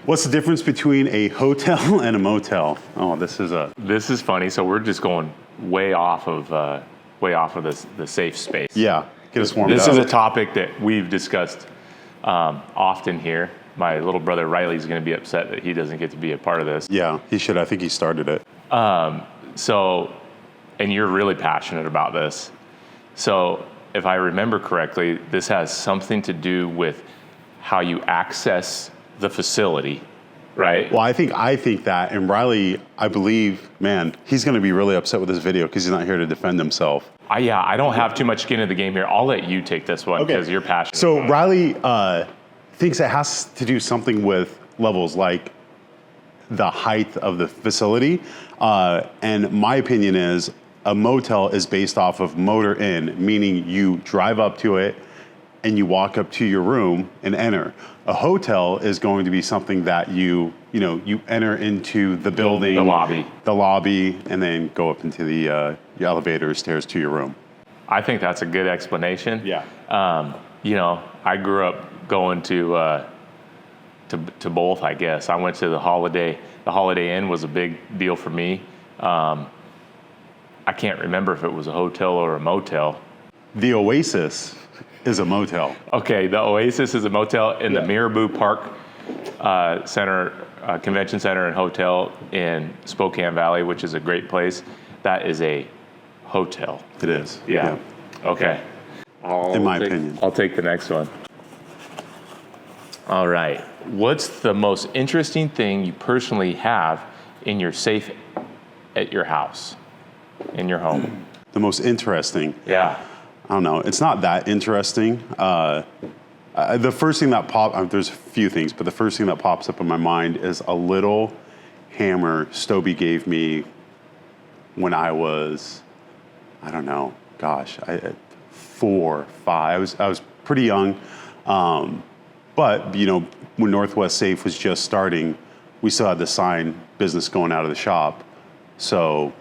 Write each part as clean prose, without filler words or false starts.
What's the difference between a hotel and a motel? Oh, this is funny. So we're just going way off of the safe space. Yeah, get us warmed up. This is a topic that we've discussed often here. My little brother Riley's going to be upset that he doesn't get to be a part of this. Yeah, he should. I think he started it. So, and you're really passionate about this. So, if I remember correctly, this has something to do with how you access the facility, right? Well, I think that, and Riley, I believe, man, he's going to be really upset with this video because he's not here to defend himself. I don't have too much skin in the game here. I'll let you take this one because you're passionate. So Riley thinks it has to do something with levels like the height of the facility. And my opinion is a motel is based off of motor in, meaning you drive up to it and you walk up to your room and enter. A hotel is going to be something that you enter into the building, the lobby, and then go up into the elevator stairs to your room. I think that's a good explanation. Yeah. I grew up going to both, I guess. I went to the Holiday. The Holiday Inn was a big deal for me. I can't remember if it was a hotel or a motel. The Oasis is a motel. Okay, the Oasis is a motel in the Mirabeau Park Center, Convention Center and Hotel in Spokane Valley, which is a great place. That is a hotel. It is. Yeah. Okay. In my opinion. I'll take the next one. All right. What's the most interesting thing you personally have in your safe at your house, in your home? The most interesting? Yeah. I don't know. It's not that interesting. The first thing that there's a few things, but the first thing that pops up in my mind is a little hammer Stoby gave me when I was, I don't know, gosh, 4, 5. I was pretty young. But, when Northwest Safe was just starting, we still had the sign business going out of the shop. So,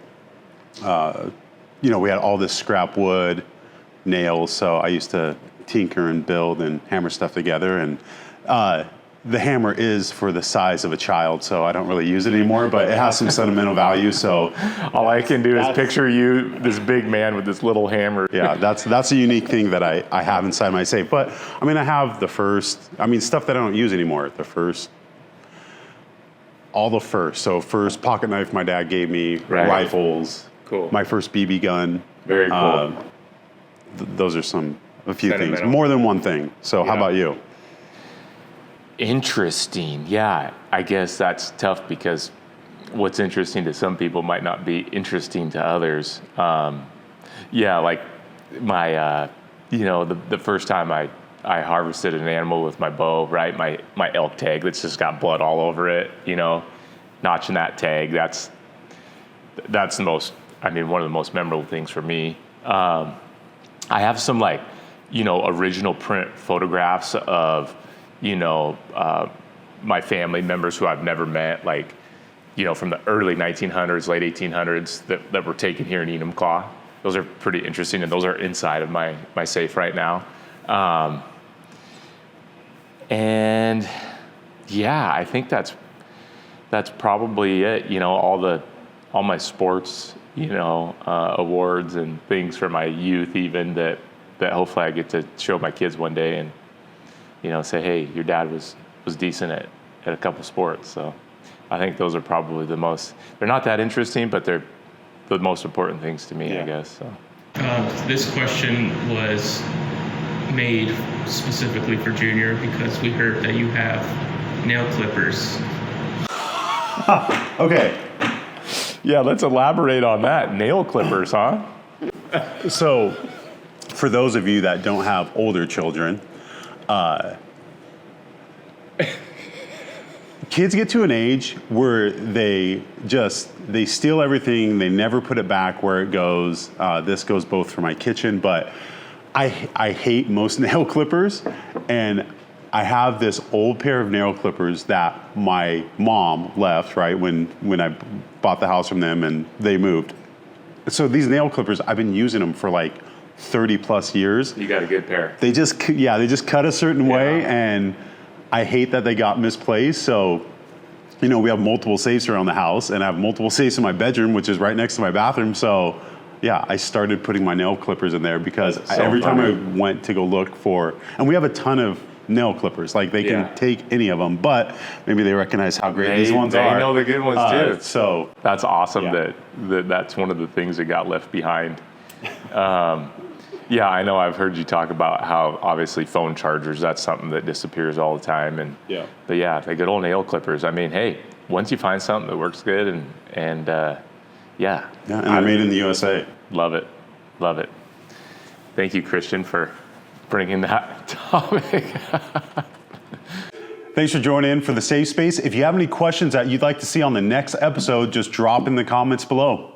we had all this scrap wood, nails. So I used to tinker and build and hammer stuff together. And the hammer is for the size of a child, so I don't really use it anymore, but it has some sentimental value. So all I can do is picture you, this big man with this little hammer. Yeah, that's a unique thing that I have inside my safe. But I have stuff that I don't use anymore. All the first. So first pocket knife my dad gave me, rifles. Cool. My first BB gun. Very cool. Those are a few things, more than one thing. So how about you? Interesting. Yeah, I guess that's tough because what's interesting to some people might not be interesting to others. Like my, the first time I harvested an animal with my bow, right? My elk tag that's just got blood all over it, notching that tag. That's the most, one of the most memorable things for me. I have some original print photographs of, my family members who I've never met, from the early 1900s, late 1800s that were taken here in Enumclaw. Those are pretty interesting, and those are inside of my safe right now. And yeah, I think that's probably it. All my sports, awards and things for my youth, even that hopefully I get to show my kids one day and, say, hey, your dad was decent at a couple sports. So I think those are probably they're not that interesting, but they're the most important things to me, I guess. So. This question was made specifically for Junior because we heard that you have nail clippers. Okay. Yeah, let's elaborate on that. Nail clippers, huh? So, for those of you that don't have older children, kids get to an age where they steal everything. They never put it back where it goes. This goes both for my kitchen, but I hate most nail clippers, and I have this old pair of nail clippers that my mom left, right, when I bought the house from them and they moved. So these nail clippers, I've been using them for 30 plus years. You got a good pair. They just cut a certain way, and I hate that they got misplaced. So we have multiple safes around the house, and I have multiple safes in my bedroom, which is right next to my bathroom. So, yeah, I started putting my nail clippers in there because every time I went to go look for, and we have a ton of nail clippers. Like they can take any of them, but maybe they recognize how great these ones are. They know the good ones too. So that's awesome that's one of the things that got left behind. Yeah, I know I've heard you talk about how obviously phone chargers, that's something that disappears all the time. But yeah, the good old nail clippers. I mean, hey, once you find something that works good and they're made in the USA. Love it. Love it. Thank you, Christian, for bringing that topic. Thanks for joining in for the Safe Space. If you have any questions that you'd like to see on the next episode, just drop in the comments below.